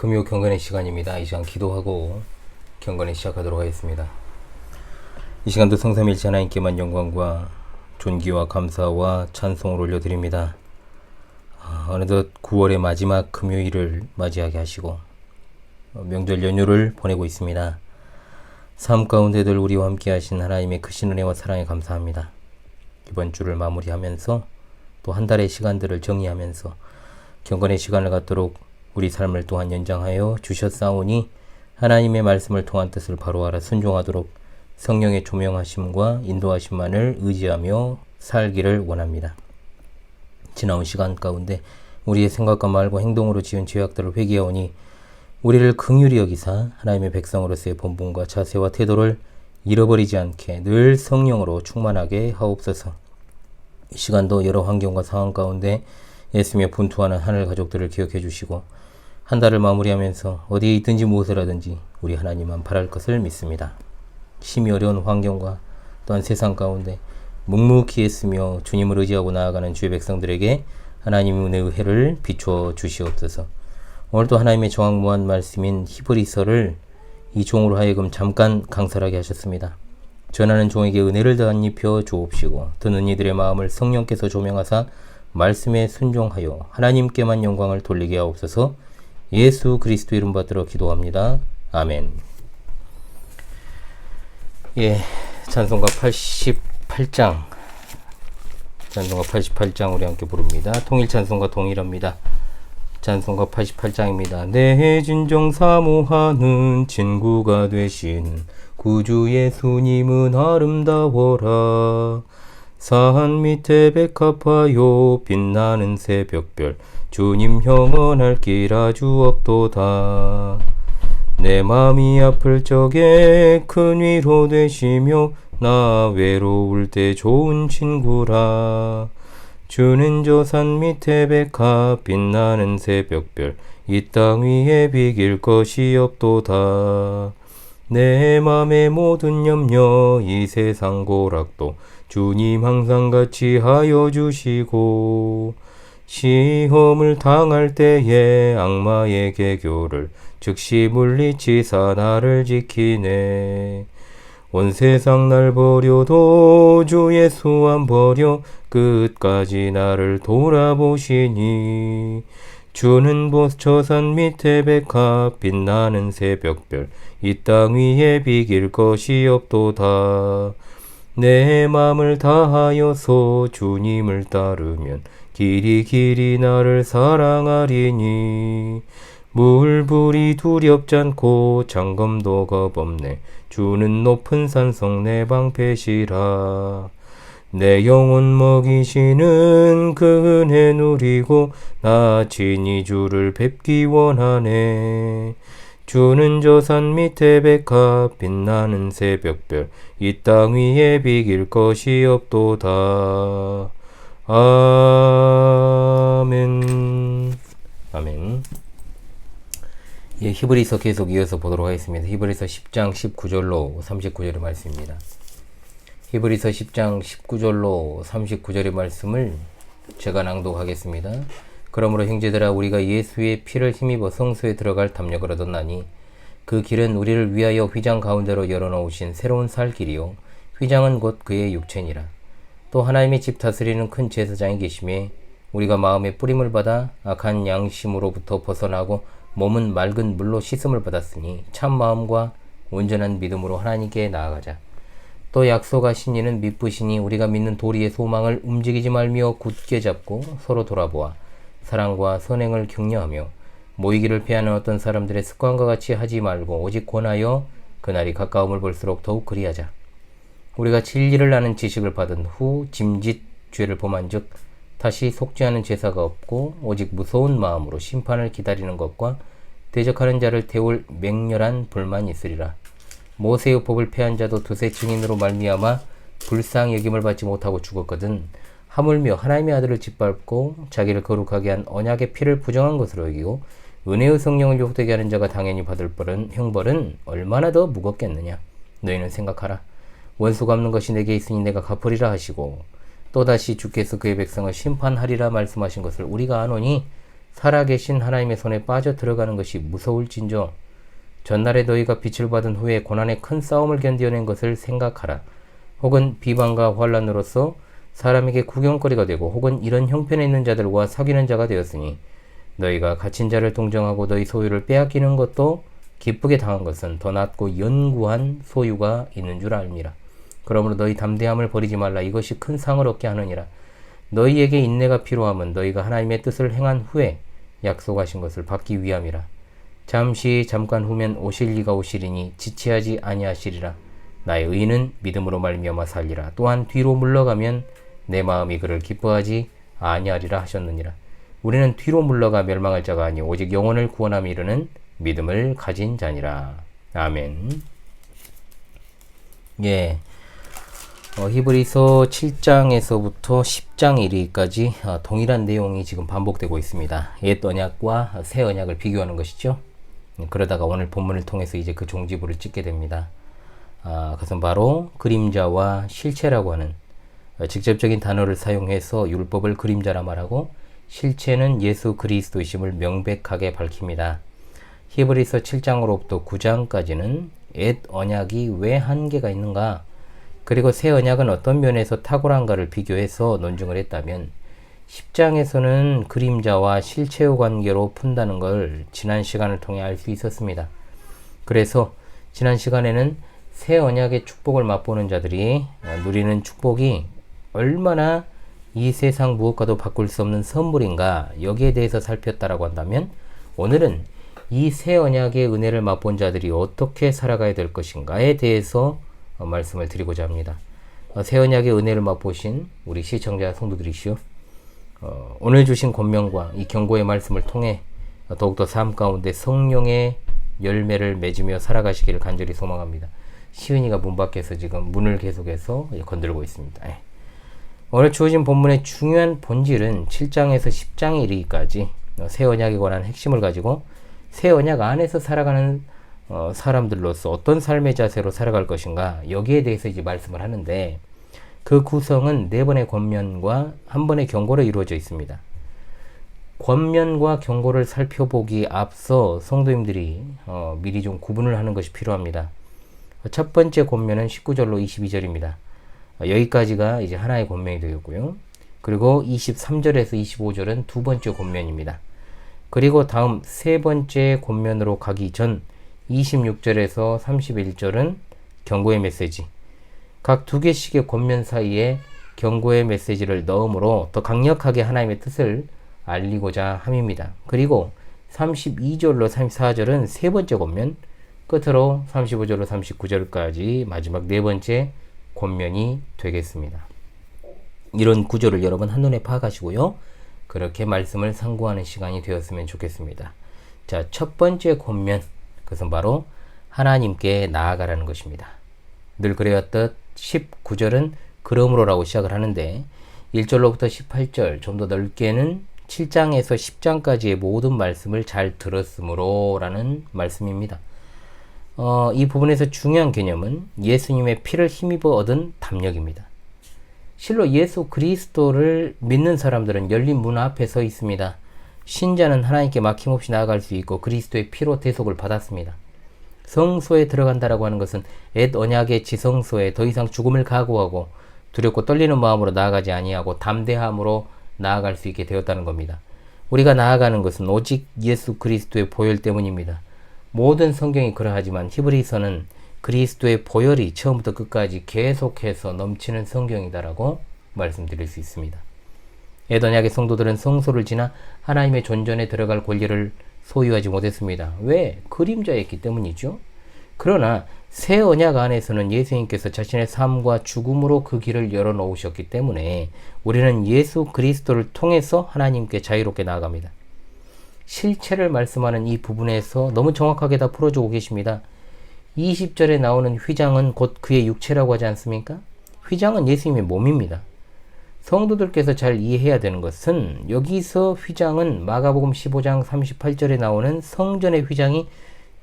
금요 경건의 시간입니다. 이 시간 기도하고 경건을 시작하도록 하겠습니다. 이 시간도 성삼일체 하나님께만 영광과 존귀와 감사와 찬송을 올려드립니다. 어느덧 9월의 마지막 금요일을 맞이하게 하시고 명절 연휴를 보내고 있습니다. 삶 가운데들 우리와 함께 하신 하나님의 크신 은혜와 사랑에 감사합니다. 이번 주를 마무리하면서 또 한 달의 시간들을 정리하면서 경건의 시간을 갖도록 우리 삶을 또한 연장하여 주셨사오니 하나님의 말씀을 통한 뜻을 바로 알아 순종하도록 성령의 조명하심과 인도하심만을 의지하며 살기를 원합니다. 지나온 시간 가운데 우리의 생각과 말과 행동으로 지은 죄악들을 회개하오니 우리를 긍휼히 여기사 하나님의 백성으로서의 본분과 자세와 태도를 잃어버리지 않게 늘 성령으로 충만하게 하옵소서. 이 시간도 여러 환경과 상황 가운데 애쓰며 분투하는 하늘 가족들을 기억해 주시고 한 달을 마무리하면서 어디에 있든지 무엇을 하든지 우리 하나님만 바랄 것을 믿습니다. 심히 어려운 환경과 또한 세상 가운데 묵묵히 애쓰며 주님을 의지하고 나아가는 주의 백성들에게 하나님의 은혜의 해를 비추어 주시옵소서. 오늘도 하나님의 정확무한 말씀인 히브리서를 이 종으로 하여금 잠깐 강설하게 하셨습니다. 전하는 종에게 은혜를 더한 입혀 주옵시고 듣는 이들의 마음을 성령께서 조명하사 말씀에 순종하여 하나님께만 영광을 돌리게 하옵소서. 예수 그리스도 이름 받들어 기도합니다. 아멘. 찬송가 88장 우리 함께 부릅니다. 통일 찬송가 동일합니다. 찬송가 88장입니다. 내 진정 사모하는 친구가 되신 구주 예수님은 아름다워라. 산 밑에 백합화요 빛나는 새벽별 주님 영원할 길 아주 없도다. 내 맘이 아플 적에 큰 위로 되시며 나 외로울 때 좋은 친구라. 주는 저 산 밑에 백합 빛나는 새벽별 이 땅 위에 비길 것이 없도다. 내 맘의 모든 염려 이 세상 고락도 주님 항상 같이 하여 주시고 시험을 당할 때에 악마의 개교를 즉시 물리치사 나를 지키네. 온 세상 날 버려도 주 예수 안 버려 끝까지 나를 돌아보시니 주는 저 산 밑에 백합 빛나는 새벽별 이 땅 위에 비길 것이 없도다. 내 맘을 다하여서 주님을 따르면 길이 길이 나를 사랑하리니 물불이 두렵지 않고 장검도 겁없네. 주는 높은 산성 내 방패시라. 내 영혼 먹이시는 그 은혜 누리고 나 친히 주를 뵙기 원하네. 주는 저 산 밑에 백합 빛나는 새벽별 이 땅 위에 비길 것이 없도다. 아멘. 아멘. 히브리서 계속 이어서 보도록 하겠습니다. 히브리서 10장 19절로 39절의 말씀입니다. 히브리서 10장 19절로 39절의 말씀을 제가 낭독하겠습니다. 그러므로 형제들아 우리가 예수의 피를 힘입어 성소에 들어갈 담력을 얻었나니 그 길은 우리를 위하여 휘장 가운데로 열어놓으신 새로운 살 길이요 휘장은 곧 그의 육체니라. 또 하나님의 집 다스리는 큰 제사장이 계심에 우리가 마음의 뿌림을 받아 악한 양심으로부터 벗어나고 몸은 맑은 물로 씻음을 받았으니 참 마음과 온전한 믿음으로 하나님께 나아가자. 또 약속하신 이는 믿으시니 우리가 믿는 도리의 소망을 움직이지 말며 굳게 잡고 서로 돌아보아 사랑과 선행을 격려하며 모이기를 피하는 어떤 사람들의 습관과 같이 하지 말고 오직 권하여 그날이 가까움을 볼수록 더욱 그리하자. 우리가 진리를 아는 지식을 받은 후 짐짓 죄를 범한즉 다시 속지 않은 제사가 없고 오직 무서운 마음으로 심판을 기다리는 것과 대적하는 자를 태울 맹렬한 불만이 있으리라. 모세의 법을 폐한 자도 두세 증인으로 말미암아 불쌍히 여김을 받지 못하고 죽었거든 하물며 하나님의 아들을 짓밟고 자기를 거룩하게 한 언약의 피를 부정한 것으로 여기고 은혜의 성령을 욕되게 하는 자가 당연히 받을 형벌은 얼마나 더 무겁겠느냐. 너희는 생각하라. 원수 갚는 것이 내게 있으니 내가 갚으리라 하시고 또다시 주께서 그의 백성을 심판하리라 말씀하신 것을 우리가 아노니 살아계신 하나님의 손에 빠져 들어가는 것이 무서울진저. 전날에 너희가 빛을 받은 후에 고난의 큰 싸움을 견디어낸 것을 생각하라. 혹은 비방과 환란으로서 사람에게 구경거리가 되고 혹은 이런 형편에 있는 자들과 사귀는 자가 되었으니 너희가 갇힌 자를 동정하고 너희 소유를 빼앗기는 것도 기쁘게 당한 것은 더 낫고 연구한 소유가 있는 줄 알미라. 그러므로 너희 담대함을 버리지 말라. 이것이 큰 상을 얻게 하느니라. 너희에게 인내가 필요함은 너희가 하나님의 뜻을 행한 후에 약속하신 것을 받기 위함이라. 잠깐 후면 오실 이가 오시리니 지체하지 아니하시리라. 나의 의인은 믿음으로 말미암아 살리라. 또한 뒤로 물러가면 내 마음이 그를 기뻐하지 아니하리라 하셨느니라. 우리는 뒤로 물러가 멸망할 자가 아니 오직 영혼을 구원함에 이르는 믿음을 가진 자니라. 아멘. 예. 히브리서 7장에서부터 10장 이르기까지 동일한 내용이 지금 반복되고 있습니다. 옛 언약과 새 언약을 비교하는 것이죠. 그러다가 오늘 본문을 통해서 이제 그 종지부를 찍게 됩니다. 그것은 바로 그림자와 실체라고 하는 직접적인 단어를 사용해서 율법을 그림자라 말하고 실체는 예수 그리스도이심을 명백하게 밝힙니다. 히브리서 7장으로부터 9장까지는 옛 언약이 왜 한계가 있는가, 그리고 새 언약은 어떤 면에서 탁월한가를 비교해서 논증을 했다면 10장에서는 그림자와 실체의 관계로 푼다는 걸 지난 시간을 통해 알 수 있었습니다. 그래서 지난 시간에는 새 언약의 축복을 맛보는 자들이 누리는 축복이 얼마나 이 세상 무엇과도 바꿀 수 없는 선물인가, 여기에 대해서 살폈다라고 한다면 오늘은 이 새 언약의 은혜를 맛본 자들이 어떻게 살아가야 될 것인가에 대해서 말씀을 드리고자 합니다. 새 언약의 은혜를 맛보신 우리 시청자 성도들이시오, 오늘 주신 권면과 이 경고의 말씀을 통해 더욱더 삶 가운데 성령의 열매를 맺으며 살아가시기를 간절히 소망합니다. 시은이가 문 밖에서 지금 문을 계속해서 건들고 있습니다. 오늘 주어진 본문의 중요한 본질은 7장에서 10장에 이르기까지 새 언약에 관한 핵심을 가지고 새 언약 안에서 살아가는 사람들로서 어떤 삶의 자세로 살아갈 것인가, 여기에 대해서 이제 말씀을 하는데 그 구성은 4번의 권면과 1번의 경고로 이루어져 있습니다. 권면과 경고를 살펴보기 앞서 성도님들이 미리 좀 구분을 하는 것이 필요합니다. 첫 번째 권면은 19절로 22절입니다. 여기까지가 이제 하나의 권면이 되겠고요. 그리고 23절에서 25절은 두 번째 권면입니다. 그리고 다음 세 번째 권면으로 가기 전 26절에서 31절은 경고의 메시지. 각 두 개씩의 권면 사이에 경고의 메시지를 넣음으로 더 강력하게 하나님의 뜻을 알리고자 함입니다. 그리고 32절로 34절은 세 번째 권면, 끝으로 35절로 39절까지 마지막 네 번째 권면이 되겠습니다. 이런 구조를 여러분 한눈에 파악하시고요. 그렇게 말씀을 상고하는 시간이 되었으면 좋겠습니다. 자, 첫 번째 권면, 그것은 바로 하나님께 나아가라는 것입니다. 늘 그래왔듯 19절은 그러므로라고 시작을 하는데 1절로부터 18절, 좀 더 넓게는 7장에서 10장까지의 모든 말씀을 잘 들었으므로 라는 말씀입니다. 이 부분에서 중요한 개념은 예수님의 피를 힘입어 얻은 담력입니다. 실로 예수 그리스도를 믿는 사람들은 열린 문 앞에 서 있습니다. 신자는 하나님께 막힘없이 나아갈 수 있고 그리스도의 피로 대속을 받았습니다. 성소에 들어간다라고 하는 것은 옛 언약의 지성소에 더 이상 죽음을 각오하고 두렵고 떨리는 마음으로 나아가지 아니하고 담대함으로 나아갈 수 있게 되었다는 겁니다. 우리가 나아가는 것은 오직 예수 그리스도의 보혈 때문입니다. 모든 성경이 그러하지만 히브리서는 그리스도의 보혈이 처음부터 끝까지 계속해서 넘치는 성경이다라고 말씀드릴 수 있습니다. 옛 언약의 성도들은 성소를 지나 하나님의 존전에 들어갈 권리를 소유하지 못했습니다. 왜? 그림자였기 때문이죠. 그러나 새 언약 안에서는 예수님께서 자신의 삶과 죽음으로 그 길을 열어놓으셨기 때문에 우리는 예수 그리스도를 통해서 하나님께 자유롭게 나아갑니다. 실체를 말씀하는 이 부분에서 너무 정확하게 다 풀어주고 계십니다. 20절에 나오는 휘장은 곧 그의 육체라고 하지 않습니까? 휘장은 예수님의 몸입니다. 성도들께서 잘 이해해야 되는 것은 여기서 휘장은 마가복음 15장 38절에 나오는 성전의 휘장이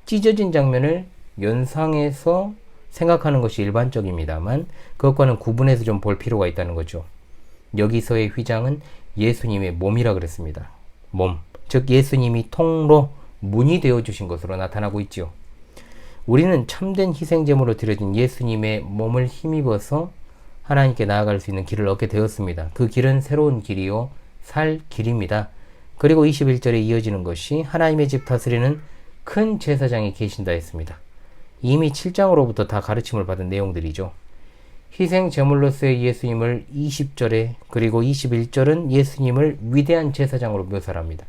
찢어진 장면을 연상해서 생각하는 것이 일반적입니다만 그것과는 구분해서 좀 볼 필요가 있다는 거죠. 여기서의 휘장은 예수님의 몸이라 그랬습니다. 몸, 즉 예수님이 통로, 문이 되어 주신 것으로 나타나고 있죠. 우리는 참된 희생제물로 드려진 예수님의 몸을 힘입어서 하나님께 나아갈 수 있는 길을 얻게 되었습니다. 그 길은 새로운 길이요 살 길입니다. 그리고 21절에 이어지는 것이 하나님의 집 다스리는 큰 제사장이 계신다 했습니다. 이미 7장으로부터 다 가르침을 받은 내용들이죠. 희생제물로서의 예수님을 20절에 그리고 21절은 예수님을 위대한 제사장으로 묘사합니다.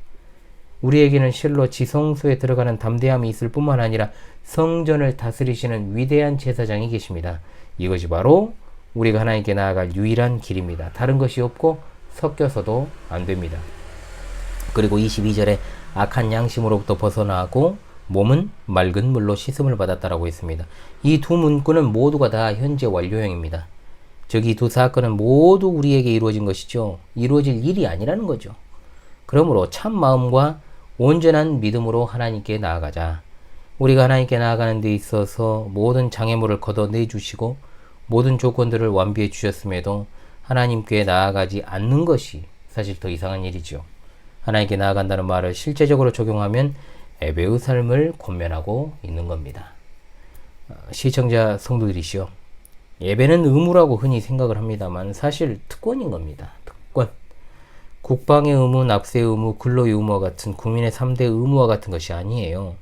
우리에게는 실로 지성소에 들어가는 담대함이 있을 뿐만 아니라 성전을 다스리시는 위대한 제사장이 계십니다. 이것이 바로 우리가 하나님께 나아갈 유일한 길입니다. 다른 것이 없고 섞여서도 안 됩니다. 그리고 22절에 악한 양심으로부터 벗어나고 몸은 맑은 물로 씻음을 받았다라고 했습니다. 이 두 문구는 모두가 다 현재 완료형입니다. 즉 이 두 사건은 모두 우리에게 이루어진 것이죠. 이루어질 일이 아니라는 거죠. 그러므로 참 마음과 온전한 믿음으로 하나님께 나아가자. 우리가 하나님께 나아가는 데 있어서 모든 장애물을 걷어내 주시고 모든 조건들을 완비해 주셨음에도 하나님께 나아가지 않는 것이 사실 더 이상한 일이죠. 하나님께 나아간다는 말을 실제적으로 적용하면 예배의 삶을 권면하고 있는 겁니다. 시청자 성도들이시여, 예배는 의무라고 흔히 생각을 합니다만 사실 특권인 겁니다. 특권. 국방의 의무, 납세의 의무, 근로의 의무와 같은 국민의 3대 의무와 같은 것이 아니에요.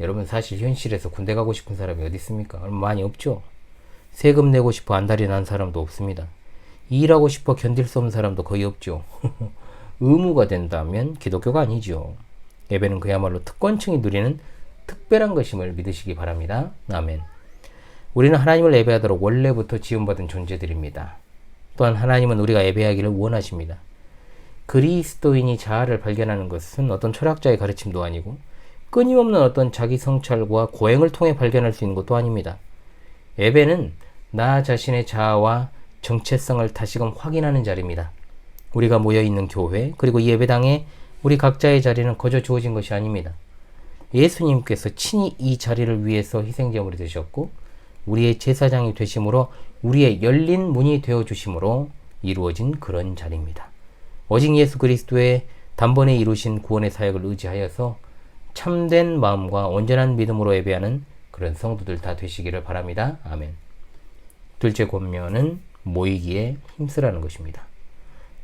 여러분 사실 현실에서 군대 가고 싶은 사람이 어디 있습니까? 얼마 많이 없죠. 세금 내고 싶어 안달이 난 사람도 없습니다. 일하고 싶어 견딜 수 없는 사람도 거의 없죠. 의무가 된다면 기독교가 아니죠. 예배는 그야말로 특권층이 누리는 특별한 것임을 믿으시기 바랍니다. 아멘. 우리는 하나님을 예배하도록 원래부터 지음받은 존재들입니다. 또한 하나님은 우리가 예배하기를 원하십니다. 그리스도인이 자아를 발견하는 것은 어떤 철학자의 가르침도 아니고 끊임없는 어떤 자기 성찰과 고행을 통해 발견할 수 있는 것도 아닙니다. 예배는 나 자신의 자아와 정체성을 다시금 확인하는 자리입니다. 우리가 모여있는 교회 그리고 이 예배당에 우리 각자의 자리는 거저 주어진 것이 아닙니다. 예수님께서 친히 이 자리를 위해서 희생제물이 되셨고 우리의 제사장이 되심으로 우리의 열린 문이 되어주심으로 이루어진 그런 자리입니다. 오직 예수 그리스도의 단번에 이루신 구원의 사역을 의지하여서 참된 마음과 온전한 믿음으로 예배하는 그런 성도들 다 되시기를 바랍니다. 아멘. 둘째 권면은 모이기에 힘쓰라는 것입니다.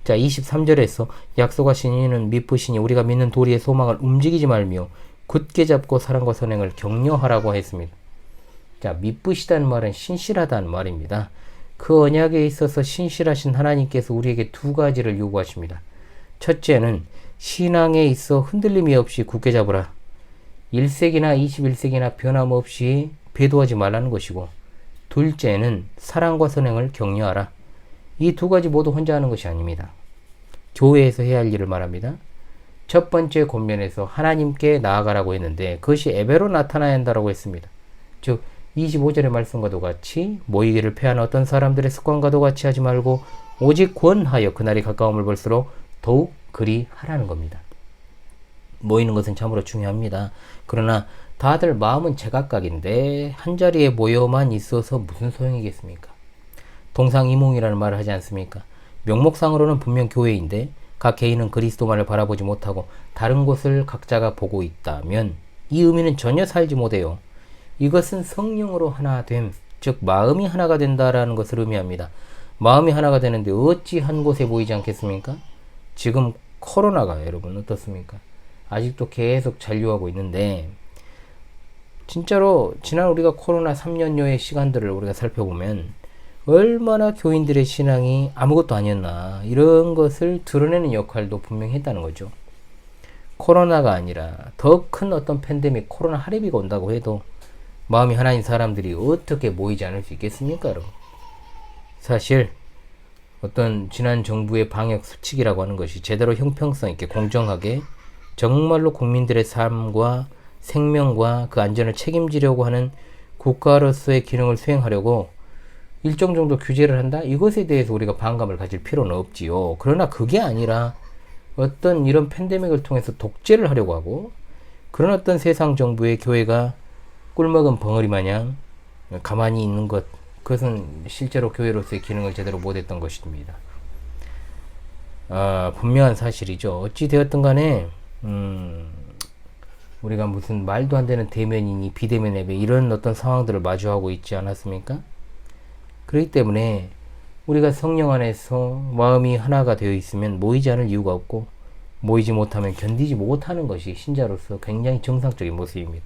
자, 23절에서 약속하신 이는 미쁘시니 우리가 믿는 도리의 소망을 움직이지 말며 굳게 잡고 사랑과 선행을 격려하라고 했습니다. 자, 미쁘시다는 말은 신실하다는 말입니다. 그 언약에 있어서 신실하신 하나님께서 우리에게 두 가지를 요구하십니다. 첫째는 신앙에 있어 흔들림이 없이 굳게 잡으라. 1세기나 21세기나 변함없이 배도하지 말라는 것이고, 둘째는 사랑과 선행을 격려하라. 이 두 가지 모두 혼자 하는 것이 아닙니다. 교회에서 해야 할 일을 말합니다. 첫 번째 권면에서 하나님께 나아가라고 했는데 그것이 예배로 나타나야 한다고 했습니다. 즉 25절의 말씀과도 같이 모이기를 패하는 어떤 사람들의 습관과도 같이 하지 말고 오직 권하여 그날이 가까움을 볼수록 더욱 그리 하라는 겁니다. 모이는 것은 참으로 중요합니다. 그러나 다들 마음은 제각각인데 한자리에 모여만 있어서 무슨 소용이겠습니까? 동상이몽이라는 말을 하지 않습니까? 명목상으로는 분명 교회인데 각 개인은 그리스도만을 바라보지 못하고 다른 곳을 각자가 보고 있다면 이 의미는 전혀 살지 못해요. 이것은 성령으로 하나됨, 즉 마음이 하나가 된다라는 것을 의미합니다. 마음이 하나가 되는데 어찌 한 곳에 모이지 않겠습니까? 지금 코로나가 여러분 어떻습니까? 아직도 계속 잔류하고 있는데 진짜로 지난 우리가 코로나 3년여의 시간들을 우리가 살펴보면 얼마나 교인들의 신앙이 아무것도 아니었나 이런 것을 드러내는 역할도 분명히 했다는 거죠. 코로나가 아니라 더 큰 어떤 팬데믹 코로나 할애비가 온다고 해도 마음이 하나인 사람들이 어떻게 모이지 않을 수 있겠습니까, 여러분? 사실 어떤 지난 정부의 방역 수칙이라고 하는 것이 제대로 형평성 있게 공정하게 정말로 국민들의 삶과 생명과 그 안전을 책임지려고 하는 국가로서의 기능을 수행하려고 일정 정도 규제를 한다? 이것에 대해서 우리가 반감을 가질 필요는 없지요. 그러나 그게 아니라 어떤 이런 팬데믹을 통해서 독재를 하려고 하고 그런 어떤 세상 정부의 교회가 꿀먹은 벙어리 마냥 가만히 있는 것, 그것은 실제로 교회로서의 기능을 제대로 못했던 것입니다. 분명한 사실이죠. 어찌 되었든 간에 우리가 무슨 말도 안 되는 대면이니 비대면 예배 이런 어떤 상황들을 마주하고 있지 않았습니까? 그렇기 때문에 우리가 성령 안에서 마음이 하나가 되어 있으면 모이지 않을 이유가 없고, 모이지 못하면 견디지 못하는 것이 신자로서 굉장히 정상적인 모습입니다.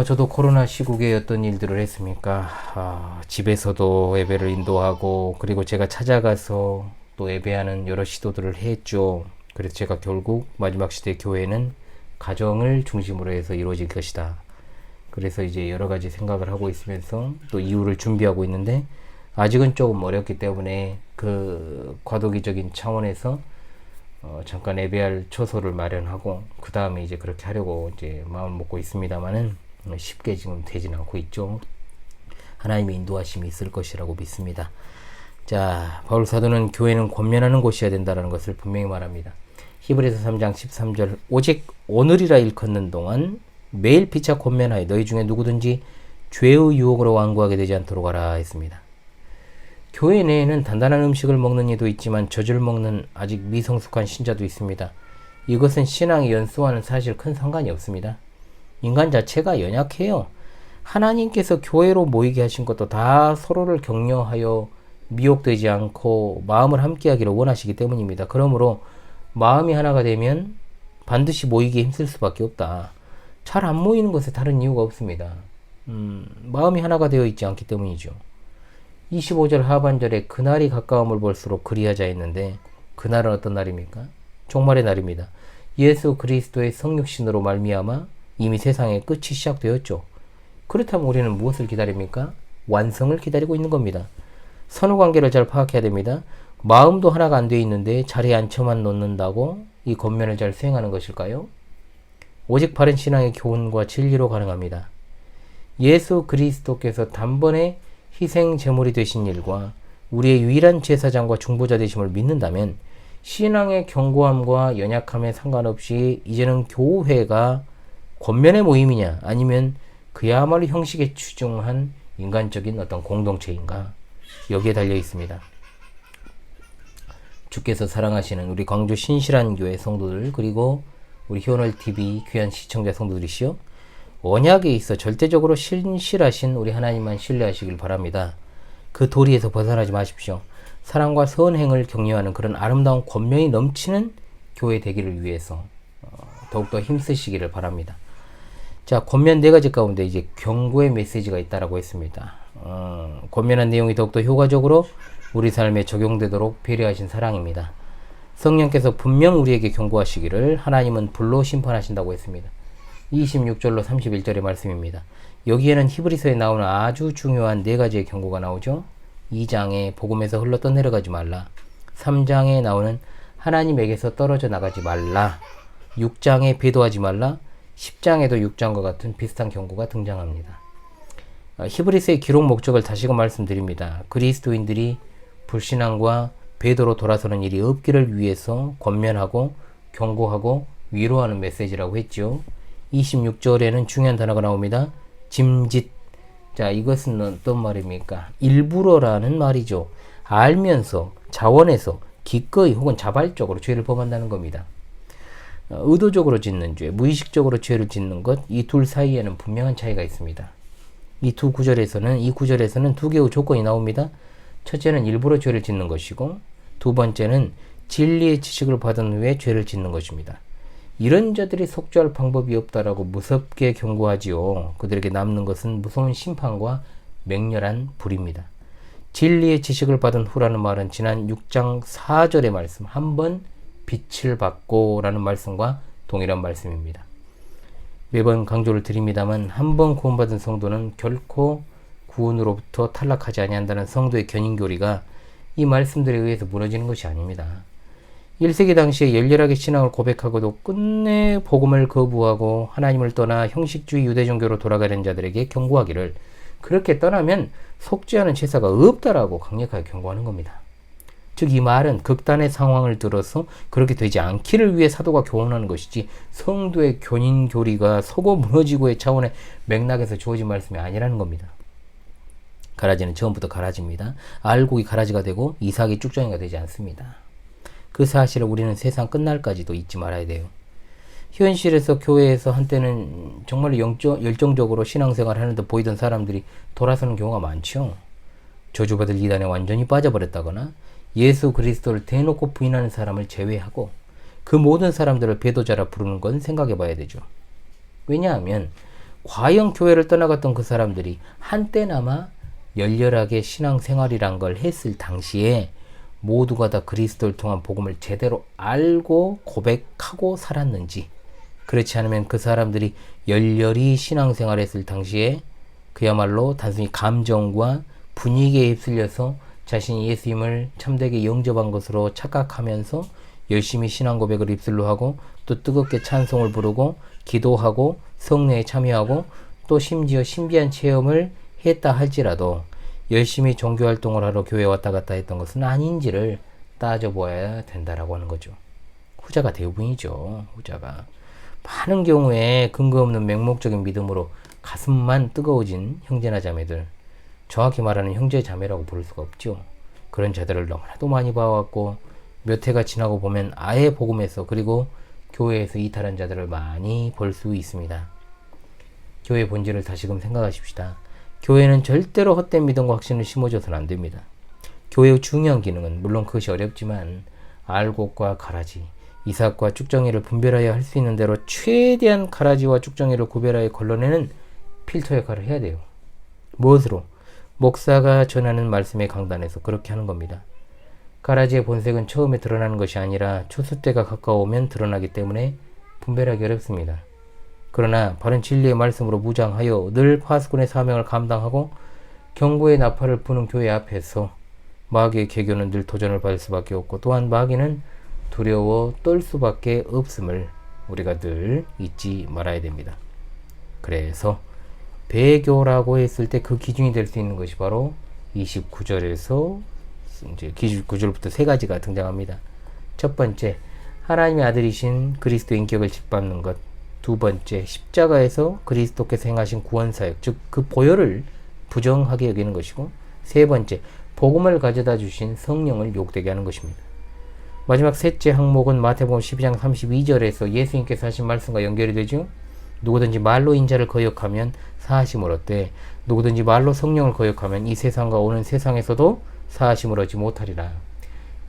저도 코로나 시국에 어떤 일들을 했습니까? 집에서도 예배를 인도하고, 그리고 제가 찾아가서 또 예배하는 여러 시도들을 했죠. 그래서 제가 결국 마지막 시대 교회는 가정을 중심으로 해서 이루어질 것이다. 그래서 이제 여러 가지 생각을 하고 있으면서 또 이유를 준비하고 있는데, 아직은 조금 어렵기 때문에 그 과도기적인 차원에서 잠깐 예배할 처소를 마련하고 그 다음에 이제 그렇게 하려고 이제 마음을 먹고 있습니다만은 쉽게 지금 되지는 않고 있죠. 하나님의 인도하심이 있을 것이라고 믿습니다. 자, 바울 사도는 교회는 권면하는 곳이어야 된다는 것을 분명히 말합니다. 히브리서 3장 13절, 오직 오늘이라 일컫는 동안 매일 피차 권면하여 너희 중에 누구든지 죄의 유혹으로 완고하게 되지 않도록 하라 했습니다. 교회 내에는 단단한 음식을 먹는 이도 있지만 젖을 먹는 아직 미성숙한 신자도 있습니다. 이것은 신앙의 연수와는 사실 큰 상관이 없습니다. 인간 자체가 연약해요. 하나님께서 교회로 모이게 하신 것도 다 서로를 격려하여 미혹되지 않고 마음을 함께하기를 원하시기 때문입니다. 그러므로 마음이 하나가 되면 반드시 모이기에 힘쓸 수밖에 없다. 잘 안 모이는 것에 다른 이유가 없습니다. 마음이 하나가 되어 있지 않기 때문이죠. 25절 하반절에 그날이 가까움을 볼수록 그리하자 했는데, 그날은 어떤 날입니까? 종말의 날입니다. 예수 그리스도의 성육신으로 말미암아 이미 세상의 끝이 시작되었죠. 그렇다면 우리는 무엇을 기다립니까? 완성을 기다리고 있는 겁니다. 선후관계를 잘 파악해야 됩니다. 마음도 하나가 안 돼 있는데 자리에 앉혀만 놓는다고 이 권면을 잘 수행하는 것일까요? 오직 바른 신앙의 교훈과 진리로 가능합니다. 예수 그리스도께서 단번에 희생 제물이 되신 일과 우리의 유일한 제사장과 중보자 되심을 믿는다면 신앙의 견고함과 연약함에 상관없이 이제는 교회가 권면의 모임이냐 아니면 그야말로 형식에 추중한 인간적인 어떤 공동체인가, 여기에 달려 있습니다. 주께서 사랑하시는 우리 광주 신실한 교회 성도들, 그리고 우리 희원월TV 귀한 시청자 성도들이시여, 언약에 있어 절대적으로 신실하신 우리 하나님만 신뢰하시길 바랍니다. 그 도리에서 벗어나지 마십시오. 사랑과 선행을 격려하는 그런 아름다운 권면이 넘치는 교회 되기를 위해서 더욱더 힘쓰시기를 바랍니다. 자, 권면 4가지 가운데 이제 경고의 메시지가 있다라고 했습니다. 권면한 내용이 더욱더 효과적으로 우리 삶에 적용되도록 배려하신 사랑입니다. 성령께서 분명 우리에게 경고하시기를 하나님은 불로 심판하신다고 했습니다. 26절로 31절의 말씀입니다. 여기에는 히브리서에 나오는 아주 중요한 4가지의 경고가 나오죠. 2장에 복음에서 흘러 떠내려가지 말라. 3장에 나오는 하나님에게서 떨어져 나가지 말라. 6장에 배도하지 말라. 10장에도 6장과 같은 비슷한 경고가 등장합니다. 히브리서의 기록 목적을 다시금 말씀드립니다. 그리스도인들이 불신앙과 배도로 돌아서는 일이 없기를 위해서 권면하고 경고하고 위로하는 메시지라고 했죠. 26절에는 중요한 단어가 나옵니다. 짐짓. 자, 이것은 어떤 말입니까? 일부러라는 말이죠. 알면서, 자원해서, 기꺼이 혹은 자발적으로 죄를 범한다는 겁니다. 의도적으로 짓는 죄, 무의식적으로 죄를 짓는 것, 이 둘 사이에는 분명한 차이가 있습니다. 이 구절에서는 2개의 조건이 나옵니다. 첫째는 일부러 죄를 짓는 것이고, 두 번째는 진리의 지식을 받은 후에 죄를 짓는 것입니다. 이런 자들이 속죄할 방법이 없다라고 무섭게 경고하지요. 그들에게 남는 것은 무서운 심판과 맹렬한 불입니다. 진리의 지식을 받은 후라는 말은 지난 6장 4절의 말씀, 한번 빛을 받고 라는 말씀과 동일한 말씀입니다. 매번 강조를 드립니다만, 한번 구원받은 성도는 결코 구원으로부터 탈락하지 아니한다는 성도의 견인교리가 이 말씀들에 의해서 무너지는 것이 아닙니다. 1세기 당시에 열렬하게 신앙을 고백하고도 끝내 복음을 거부하고 하나님을 떠나 형식주의 유대 종교로 돌아가는 자들에게 경고하기를, 그렇게 떠나면 속죄하는 제사가 없다라고 강력하게 경고하는 겁니다. 즉, 이 말은 극단의 상황을 들어서 그렇게 되지 않기를 위해 사도가 교훈하는 것이지, 성도의 견인 교리가 서고 무너지고의 차원의 맥락에서 주어진 말씀이 아니라는 겁니다. 가라지는 처음부터 가라지입니다. 알곡이 가라지가 되고 이삭이 쭉정이가 되지 않습니다. 그 사실을 우리는 세상 끝날까지도 잊지 말아야 돼요. 현실에서 교회에서 한때는 정말 열정적으로 신앙생활을 하는 듯 보이던 사람들이 돌아서는 경우가 많죠. 저주받을 이단에 완전히 빠져버렸다거나 예수 그리스도를 대놓고 부인하는 사람을 제외하고 그 모든 사람들을 배도자라 부르는 건 생각해 봐야 되죠. 왜냐하면 과연 교회를 떠나갔던 그 사람들이 한때나마 열렬하게 신앙생활이란 걸 했을 당시에 모두가 다 그리스도를 통한 복음을 제대로 알고 고백하고 살았는지, 그렇지 않으면 그 사람들이 열렬히 신앙생활했을 당시에 그야말로 단순히 감정과 분위기에 휩쓸려서 자신이 예수님을 참되게 영접한 것으로 착각하면서 열심히 신앙 고백을 입술로 하고 또 뜨겁게 찬송을 부르고 기도하고 성례에 참여하고 또 심지어 신비한 체험을 했다 할지라도 열심히 종교활동을 하러 교회에 왔다 갔다 했던 것은 아닌지를 따져보아야 된다라고 하는 거죠. 후자가 대부분이죠. 후자가. 많은 경우에 근거 없는 맹목적인 믿음으로 가슴만 뜨거워진 형제나 자매들, 정확히 말하는 형제 자매라고 부를 수가 없죠. 그런 자들을 너무나도 많이 봐왔고 몇 해가 지나고 보면 아예 복음에서 그리고 교회에서 이탈한 자들을 많이 볼 수 있습니다. 교회의 본질을 다시금 생각하십시다. 교회는 절대로 헛된 믿음과 확신을 심어줘서는 안 됩니다. 교회의 중요한 기능은 물론 그것이 어렵지만 알곡과 가라지, 이삭과 쭉정이를 분별하여 할 수 있는 대로 최대한 가라지와 쭉정이를 구별하여 걸러내는 필터 역할을 해야 돼요. 무엇으로? 목사가 전하는 말씀의 강단에서 그렇게 하는 겁니다. 가라지의 본색은 처음에 드러나는 것이 아니라 추수 때가 가까우면 드러나기 때문에 분별하기 어렵습니다. 그러나 바른 진리의 말씀으로 무장하여 늘 파수꾼의 사명을 감당하고 경고의 나팔을 부는 교회 앞에서 마귀의 개교는 늘 도전을 받을 수밖에 없고 또한 마귀는 두려워 떨 수밖에 없음을 우리가 늘 잊지 말아야 됩니다. 그래서 배교라고 했을 때 그 기준이 될 수 있는 것이 바로 29절에서 이제 9절부터 세 가지가 등장합니다. 첫 번째, 하나님의 아들이신 그리스도의 인격을 짓밟는 것. 두 번째, 십자가에서 그리스도께서 행하신 구원사역, 즉 그 보혈을 부정하게 여기는 것이고, 세 번째, 복음을 가져다 주신 성령을 욕되게 하는 것입니다. 마지막 셋째 항목은 마태복음 12장 32절에서 예수님께서 하신 말씀과 연결이 되죠. 누구든지 말로 인자를 거역하면 사하심을 얻되 누구든지 말로 성령을 거역하면 이 세상과 오는 세상에서도 사하심을 얻지 못하리라.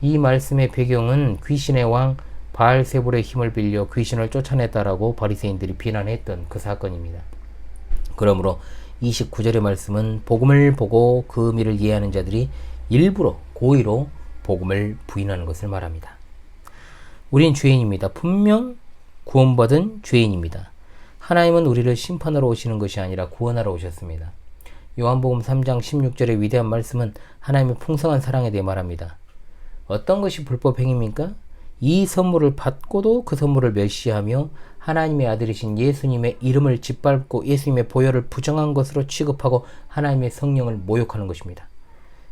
이 말씀의 배경은 귀신의 왕 바알세불의 힘을 빌려 귀신을 쫓아냈다라고 바리새인들이 비난했던 그 사건입니다. 그러므로 29절의 말씀은 복음을 보고 그 의미를 이해하는 자들이 일부러 고의로 복음을 부인하는 것을 말합니다. 우린 죄인입니다. 분명 구원받은 죄인입니다. 하나님은 우리를 심판하러 오시는 것이 아니라 구원하러 오셨습니다. 요한복음 3장 16절의 위대한 말씀은 하나님의 풍성한 사랑에 대해 말합니다. 어떤 것이 불법 행위입니까? 이 선물을 받고도 그 선물을 멸시하며 하나님의 아들이신 예수님의 이름을 짓밟고 예수님의 보혈을 부정한 것으로 취급하고 하나님의 성령을 모욕하는 것입니다.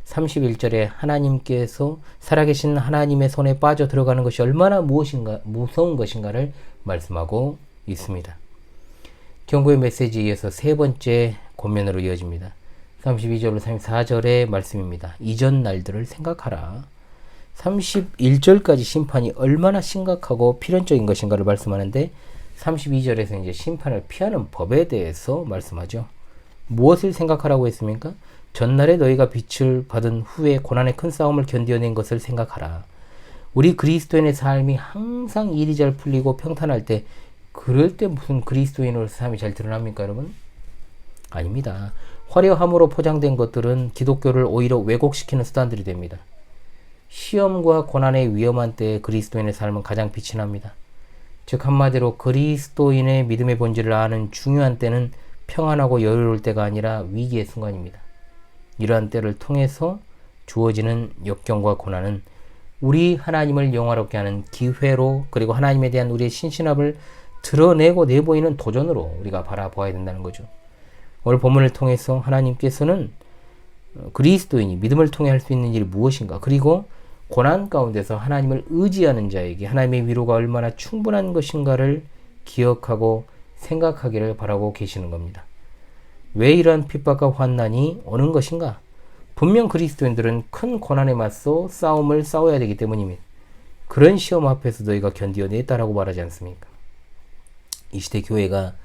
31절에 하나님께서 살아계신 하나님의 손에 빠져 들어가는 것이 얼마나 무서운 것인가를 말씀하고 있습니다. 경고의 메시지에 이어서 세 번째 권면으로 이어집니다. 32절로 34절의 말씀입니다. 이전 날들을 생각하라. 31절까지 심판이 얼마나 심각하고 필연적인 것인가를 말씀하는데 32절에서 이제 심판을 피하는 법에 대해서 말씀하죠. 무엇을 생각하라고 했습니까? 전날에 너희가 빛을 받은 후에 고난의 큰 싸움을 견뎌낸 것을 생각하라. 우리 그리스도인의 삶이 항상 일이 잘 풀리고 평탄할 때 그럴 때 무슨 그리스도인으로서 삶이 잘 드러납니까, 여러분? 아닙니다. 화려함으로 포장된 것들은 기독교를 오히려 왜곡시키는 수단들이 됩니다. 시험과 고난의 위험한 때에 그리스도인의 삶은 가장 빛이 납니다. 즉 한마디로 그리스도인의 믿음의 본질을 아는 중요한 때는 평안하고 여유로울 때가 아니라 위기의 순간입니다. 이러한 때를 통해서 주어지는 역경과 고난은 우리 하나님을 영화롭게 하는 기회로 그리고 하나님에 대한 우리의 신신함을 드러내고 내보이는 도전으로 우리가 바라보아야 된다는 거죠. 오늘 본문을 통해서 하나님께서는 그리스도인이 믿음을 통해 할 수 있는 일이 무엇인가, 그리고 고난 가운데서 하나님을 의지하는 자에게 하나님의 위로가 얼마나 충분한 것인가를 기억하고 생각하기를 바라고 계시는 겁니다. 왜 이러한 핍박과 환난이 오는 것인가? 분명 그리스도인들은 큰 고난에 맞서 싸움을 싸워야 되기 때문입니다. 그런 시험 앞에서 너희가 견디어냈다라고 말하지 않습니까? 이 시대 교회가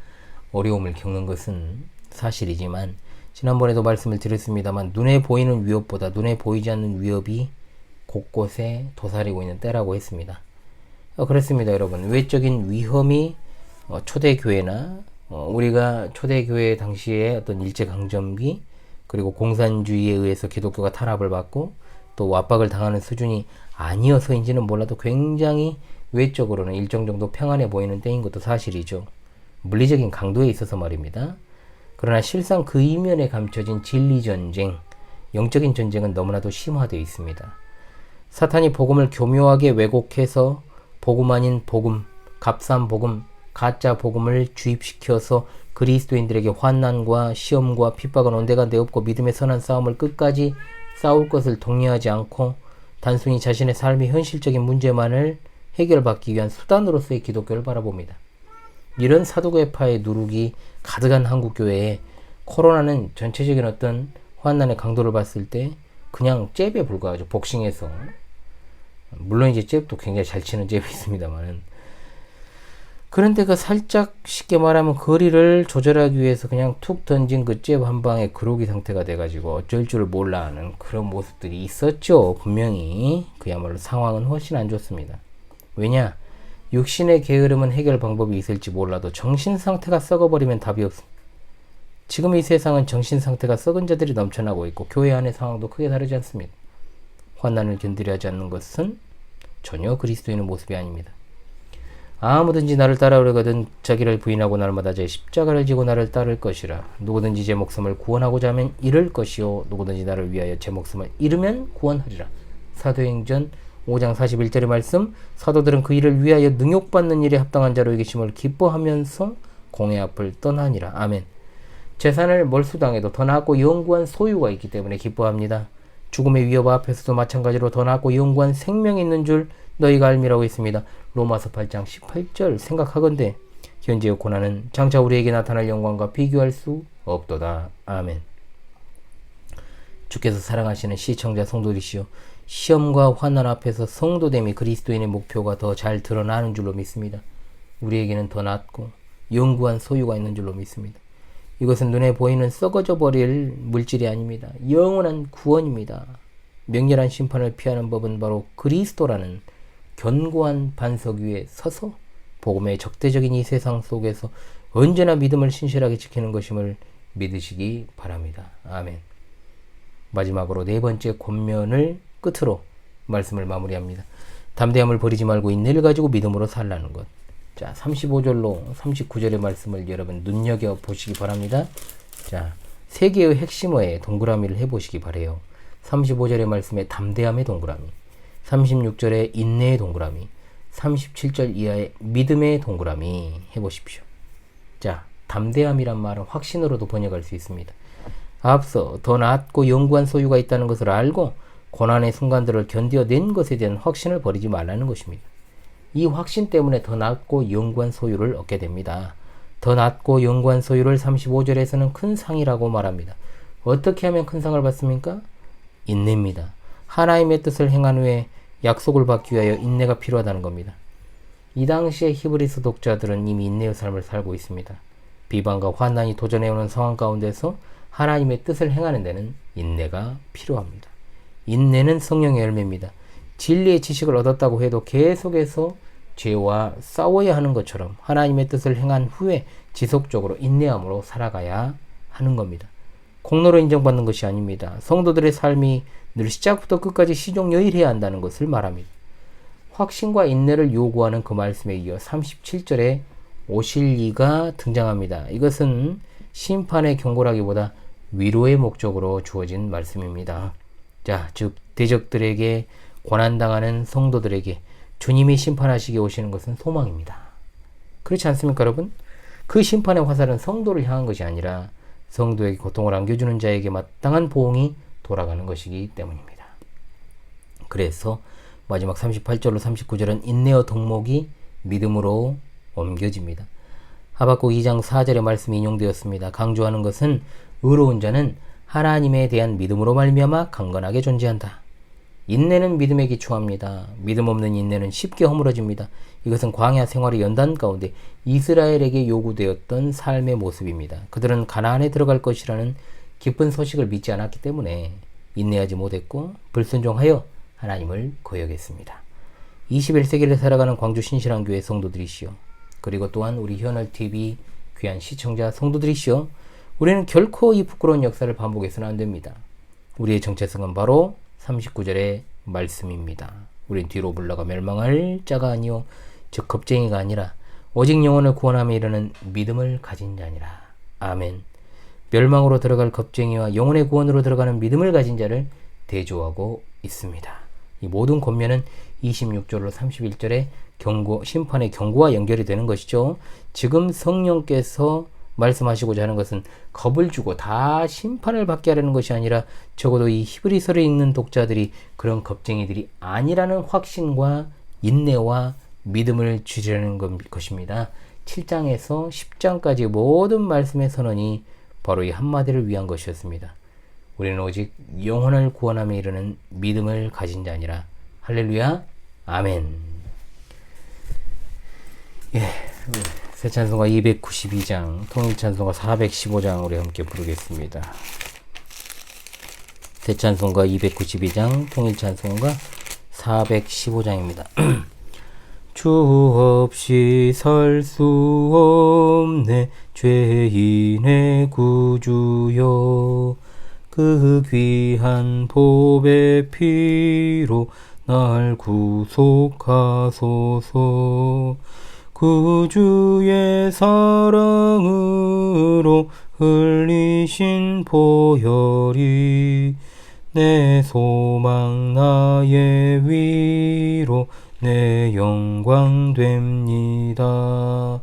어려움을 겪는 것은 사실이지만 지난번에도 말씀을 드렸습니다만 눈에 보이는 위협보다 눈에 보이지 않는 위협이 곳곳에 도사리고 있는 때라고 했습니다. 그렇습니다, 여러분. 외적인 위험이 초대교회나 우리가 초대교회 당시에 어떤 일제강점기 그리고 공산주의에 의해서 기독교가 탄압을 받고 또 압박을 당하는 수준이 아니어서인지는 몰라도 굉장히 외적으로는 일정 정도 평안해 보이는 때인 것도 사실이죠. 물리적인 강도에 있어서 말입니다. 그러나 실상 그 이면에 감춰진 진리전쟁, 영적인 전쟁은 너무나도 심화되어 있습니다. 사탄이 복음을 교묘하게 왜곡해서 복음 아닌 복음, 값싼 복음, 가짜 복음을 주입시켜서 그리스도인들에게 환난과 시험과 핍박은 온데간데 없고 믿음의 선한 싸움을 끝까지 싸울 것을 독려하지 않고 단순히 자신의 삶의 현실적인 문제만을 해결받기 위한 수단으로서의 기독교를 바라봅니다. 이런 사도계파의 누룩이 가득한 한국교회에 코로나는 전체적인 어떤 환난의 강도를 봤을 때 그냥 잽에 불과하죠. 복싱에서. 물론 이제 잽도 굉장히 잘 치는 잽이 있습니다만은. 그런데 그 살짝 쉽게 말하면 거리를 조절하기 위해서 그냥 툭 던진 그 잽 한 방에 그로기 상태가 돼가지고 어쩔 줄을 몰라 하는 그런 모습들이 있었죠. 분명히. 그야말로 상황은 훨씬 안 좋습니다. 왜냐? 육신의 게으름은 해결 방법이 있을지 몰라도 정신 상태가 썩어버리면 답이 없습니다. 지금 이 세상은 정신 상태가 썩은 자들이 넘쳐나고 있고 교회 안의 상황도 크게 다르지 않습니다. 환난을 견디려 하지 않는 것은 전혀 그리스도인의 모습이 아닙니다. 아무든지 나를 따라오려거든 자기를 부인하고 날마다 제 십자가를 지고 나를 따를 것이라. 누구든지 제 목숨을 구원하고자 하면 잃을 것이요 누구든지 나를 위하여 제 목숨을 잃으면 구원하리라. 사도행전 5장 41절의 말씀. 사도들은 그 일을 위하여 능욕받는 일에 합당한 자로 여기심을 기뻐하면서 공의 앞을 떠나니라. 아멘. 재산을 몰수당해도 더 낫고 영구한 소유가 있기 때문에 기뻐합니다. 죽음의 위협 앞에서도 마찬가지로 더 낫고 영구한 생명이 있는 줄 너희가 알미라고 했습니다. 로마서 8장 18절. 생각하건대 현재의 고난은 장차 우리에게 나타날 영광과 비교할 수 없도다. 아멘. 주께서 사랑하시는 시청자 성도들이시여, 시험과 환난 앞에서 성도됨이 그리스도인의 목표가 더 잘 드러나는 줄로 믿습니다. 우리에게는 더 낫고 영구한 소유가 있는 줄로 믿습니다. 이것은 눈에 보이는 썩어져 버릴 물질이 아닙니다. 영원한 구원입니다. 명렬한 심판을 피하는 법은 바로 그리스도라는 견고한 반석 위에 서서 복음의 적대적인 이 세상 속에서 언제나 믿음을 신실하게 지키는 것임을 믿으시기 바랍니다. 아멘. 마지막으로 네 번째 권면을 끝으로 말씀을 마무리합니다. 담대함을 버리지 말고 인내를 가지고 믿음으로 살라는 것. 자, 35절로 39절의 말씀을 여러분 눈여겨보시기 바랍니다. 자, 세 개의 핵심어에 동그라미를 해보시기 바래요. 35절의 말씀에 담대함의 동그라미, 36절에 인내의 동그라미, 37절 이하의 믿음의 동그라미 해보십시오. 자, 담대함이란 말은 확신으로도 번역할 수 있습니다. 앞서 더 낫고 영구한 소유가 있다는 것을 알고 고난의 순간들을 견뎌낸 것에 대한 확신을 버리지 말라는 것입니다. 이 확신 때문에 더 낫고 영구한 소유를 얻게 됩니다. 더 낫고 영구한 소유를 35절에서는 큰 상이라고 말합니다. 어떻게 하면 큰 상을 받습니까? 인내입니다. 하나님의 뜻을 행한 후에 약속을 받기 위하여 인내가 필요하다는 겁니다. 이 당시의 히브리서 독자들은 이미 인내의 삶을 살고 있습니다. 비방과 환난이 도전해오는 상황 가운데서 하나님의 뜻을 행하는 데는 인내가 필요합니다. 인내는 성령의 열매입니다. 진리의 지식을 얻었다고 해도 계속해서 죄와 싸워야 하는 것처럼 하나님의 뜻을 행한 후에 지속적으로 인내함으로 살아가야 하는 겁니다. 공로로 인정받는 것이 아닙니다. 성도들의 삶이 늘 시작부터 끝까지 시종여일해야 한다는 것을 말합니다. 확신과 인내를 요구하는 그 말씀에 이어 37절에 오실 이가 등장합니다. 이것은 심판의 경고라기보다 위로의 목적으로 주어진 말씀입니다. 자, 즉 대적들에게 고난당하는 성도들에게 주님이 심판하시게 오시는 것은 소망입니다. 그렇지 않습니까, 여러분? 그 심판의 화살은 성도를 향한 것이 아니라 성도에게 고통을 안겨주는 자에게 마땅한 보응이 돌아가는 것이기 때문입니다. 그래서 마지막 38절로 39절은 인내의 덕목이 믿음으로 옮겨집니다. 하박국 2장 4절의 말씀이 인용되었습니다. 강조하는 것은 의로운 자는 하나님에 대한 믿음으로 말미암아 강건하게 존재한다. 인내는 믿음에 기초합니다. 믿음 없는 인내는 쉽게 허물어집니다. 이것은 광야 생활의 연단 가운데 이스라엘에게 요구되었던 삶의 모습입니다. 그들은 가나안에 들어갈 것이라는 기쁜 소식을 믿지 않았기 때문에 인내하지 못했고 불순종하여 하나님을 거역했습니다. 21세기를 살아가는 광주 신실한교회 성도들이시여, 그리고 또한 우리 현얼TV 귀한 시청자 성도들이시여, 우리는 결코 이 부끄러운 역사를 반복해서는 안 됩니다. 우리의 정체성은 바로 39절의 말씀입니다. 우린 뒤로 물러가 멸망할 자가 아니요 즉 겁쟁이가 아니라 오직 영혼을 구원함에 이르는 믿음을 가진 자니라. 아멘. 멸망으로 들어갈 겁쟁이와 영혼의 구원으로 들어가는 믿음을 가진 자를 대조하고 있습니다. 이 모든 권면은 26절로 31절의 경고, 심판의 경고와 연결이 되는 것이죠. 지금 성령께서 말씀하시고자 하는 것은 겁을 주고 다 심판을 받게 하려는 것이 아니라 적어도 이 히브리서를 읽는 독자들이 그런 겁쟁이들이 아니라는 확신과 인내와 믿음을 주시려는 것입니다. 7장에서 10장까지 모든 말씀의 선언이 바로 이 한마디를 위한 것이었습니다. 우리는 오직 영혼을 구원함에 이르는 믿음을 가진 자 아니라. 할렐루야, 아멘. 예, 새 찬송가 292장, 통일 찬송가 415장 우리 함께 부르겠습니다. 새 찬송가 292장, 통일 찬송가 415장입니다. 주 없이 살 수 없네 죄인의 구주여, 그 귀한 보배 피로 날 구속하소서. 구주의 사랑으로 흘리신 보혈이 내 소망 나의 위로 내 영광 됩니다.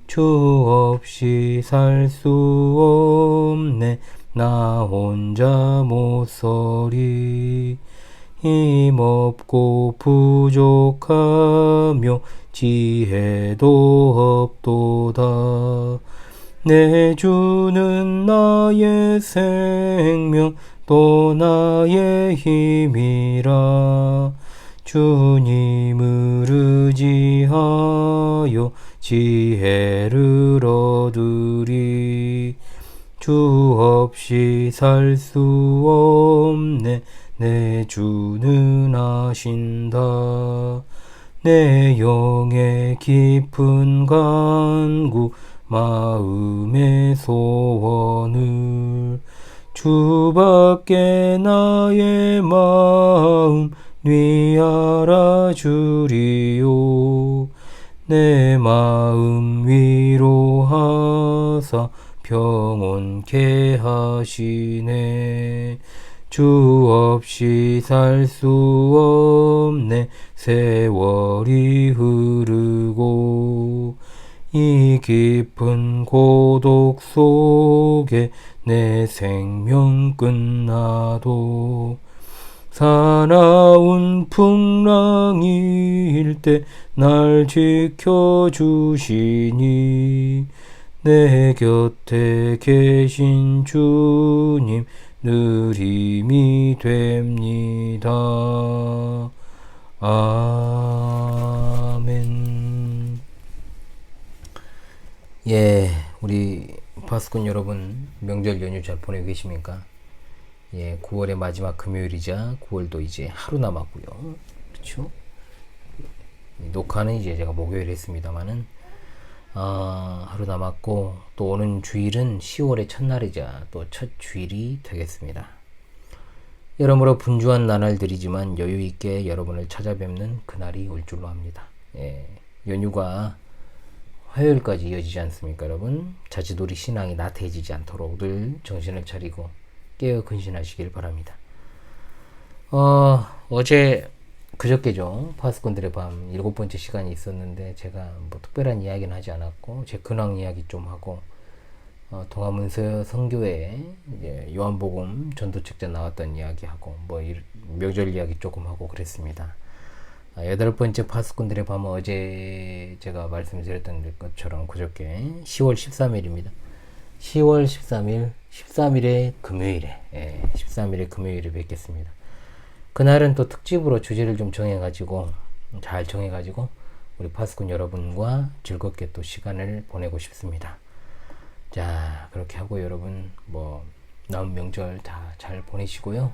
주 없이 살 수 없네 나 혼자 못 서리. 힘없고 부족하며 지혜도 없도다. 내 주는 나의 생명 또 나의 힘이라. 주님을 의지하여 지혜를 얻으리. 주 없이 살 수 없네 내 주는 아신다. 내 영의 깊은 간구 마음의 소원을 주밖에 나의 마음 뉘 알아주리요. 내 마음 위로하사 평온케 하시네. 주 없이 살 수 없네 세월이 흐르고. 이 깊은 고독 속에 내 생명 끝나도 사나운 풍랑일 때 날 지켜주시니. 내 곁에 계신 주님 늘 힘이 됩니다. 아멘. 예, 우리 파수꾼 여러분 명절 연휴 잘 보내고 계십니까? 예, 9월의 마지막 금요일이자 9월도 이제 하루 남았고요. 그렇죠? 녹화는 이제 제가 목요일에 했습니다만은 하루 남았고, 또 오는 주일은 10월의 첫날이자 또 첫 주일이 되겠습니다. 여러모로 분주한 나날들이지만 여유있게 여러분을 찾아뵙는 그날이 올 줄로 압니다. 예, 연휴가 화요일까지 이어지지 않습니까, 여러분? 자칫 우리 신앙이 나태해지지 않도록 늘 정신을 차리고 깨어 근신하시길 바랍니다. 어제 그저께죠. 파수꾼들의 밤 7번째 시간이 있었는데 제가 뭐 특별한 이야기는 하지 않았고 제 근황 이야기 좀 하고 동아문서 성교회 이제 요한복음 전도책자 나왔던 이야기하고 뭐 명절 이야기 조금 하고 그랬습니다. 8번째 파수꾼들의 밤은 어제 제가 말씀드렸던 것처럼 그저께 10월 13일입니다. 10월 13일의 금요일에 13일의 금요일에 뵙겠습니다. 그날은 또 특집으로 주제를 좀 잘 정해가지고 우리 파수꾼 여러분과 즐겁게 또 시간을 보내고 싶습니다. 자, 그렇게 하고 여러분 남은 명절 다 잘 보내시고요.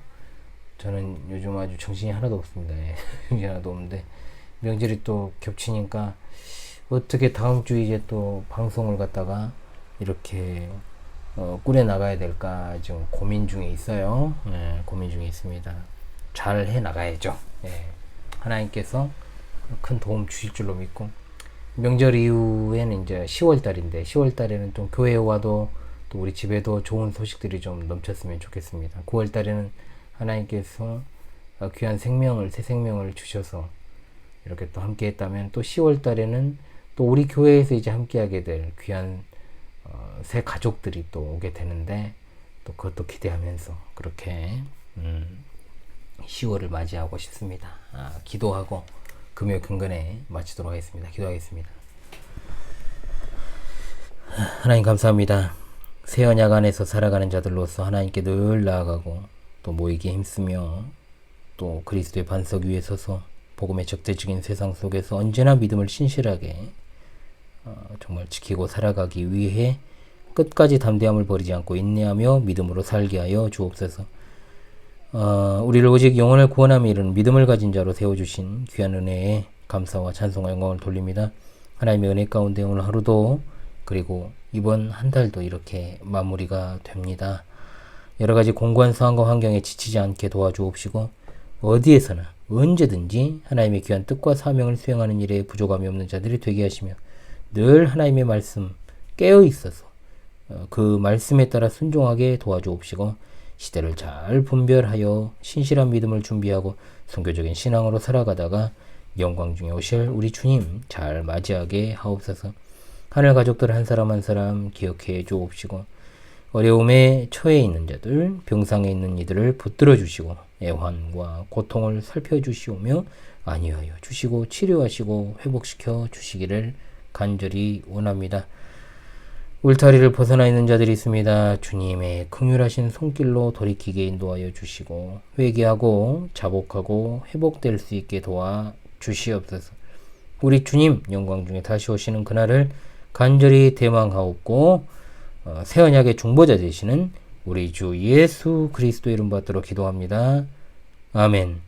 저는 요즘 아주 정신이 하나도 없습니다. 정신이 하나도 없는데 명절이 또 겹치니까 어떻게 다음 주 이제 또 방송을 갖다가 이렇게 꾸려 나가야 될까 지금 고민 중에 있어요. 고민 중에 있습니다. 잘 해 나가야죠. 하나님께서 큰 도움 주실 줄로 믿고, 명절 이후에는 이제 10월 달인데 10월 달에는 좀 교회에 와도 또 우리 집에도 좋은 소식들이 좀 넘쳤으면 좋겠습니다. 9월 달에는 하나님께서 귀한 새 생명을 주셔서 이렇게 또 함께 했다면, 또 10월 달에는 또 우리 교회에서 이제 함께하게 될 귀한 새 가족들이 또 오게 되는데, 또 그것도 기대하면서 그렇게 10월을 맞이하고 싶습니다. 기도하고 금요 근근에 마치도록 하겠습니다. 기도하겠습니다. 하나님 감사합니다. 새 언약 안에서 살아가는 자들로서 하나님께 늘 나아가고 또 모이기에 힘쓰며 또 그리스도의 반석 위에 서서 복음의 적대적인 세상 속에서 언제나 믿음을 신실하게 정말 지키고 살아가기 위해 끝까지 담대함을 버리지 않고 인내하며 믿음으로 살게 하여 주옵소서. 우리를 오직 영혼을 구원함에 이르는 믿음을 가진 자로 세워주신 귀한 은혜에 감사와 찬송과 영광을 돌립니다. 하나님의 은혜 가운데 오늘 하루도 그리고 이번 한 달도 이렇게 마무리가 됩니다. 여러가지 공고한 상황과 환경에 지치지 않게 도와주옵시고, 어디에서나 언제든지 하나님의 귀한 뜻과 사명을 수행하는 일에 부족함이 없는 자들이 되게 하시며, 늘 하나님의 말씀 깨어 있어서 그 말씀에 따라 순종하게 도와주옵시고, 시대를 잘 분별하여 신실한 믿음을 준비하고 선교적인 신앙으로 살아가다가 영광 중에 오실 우리 주님 잘 맞이하게 하옵소서. 하늘 가족들 한 사람 한 사람 기억해 주옵시고, 어려움에 처해 있는 자들, 병상에 있는 이들을 붙들어 주시고 애환과 고통을 살펴주시오며 안위하여 주시고 치료하시고 회복시켜 주시기를 간절히 원합니다. 울타리를 벗어나 있는 자들이 있습니다. 주님의 긍휼하신 손길로 돌이키게 인도하여 주시고 회개하고 자복하고 회복될 수 있게 도와 주시옵소서. 우리 주님 영광 중에 다시 오시는 그날을 간절히 대망하옵고, 새 언약의 중보자 되시는 우리 주 예수 그리스도 이름 받들어 기도합니다. 아멘.